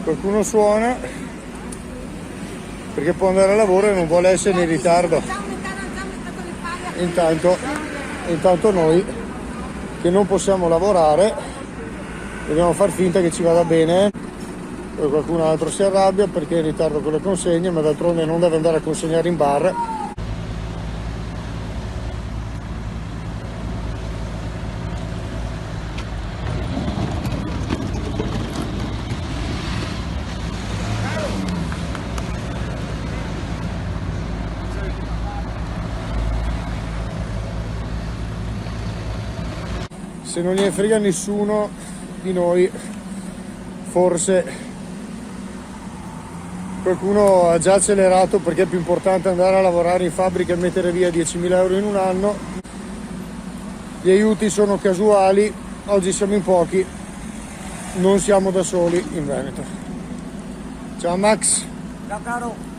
Qualcuno suona perché può andare a lavoro e non vuole essere in ritardo. Intanto noi che non possiamo lavorare dobbiamo far finta che ci vada bene. Poi qualcun altro si arrabbia perché è in ritardo con le consegne, ma d'altronde non deve andare a consegnare in bar. Se non gliene frega nessuno di noi, forse qualcuno ha già accelerato perché è più importante andare a lavorare in fabbrica e mettere via 10.000 euro in un anno. Gli aiuti sono casuali, oggi siamo in pochi, non siamo da soli in Veneto. Ciao Max. Ciao caro.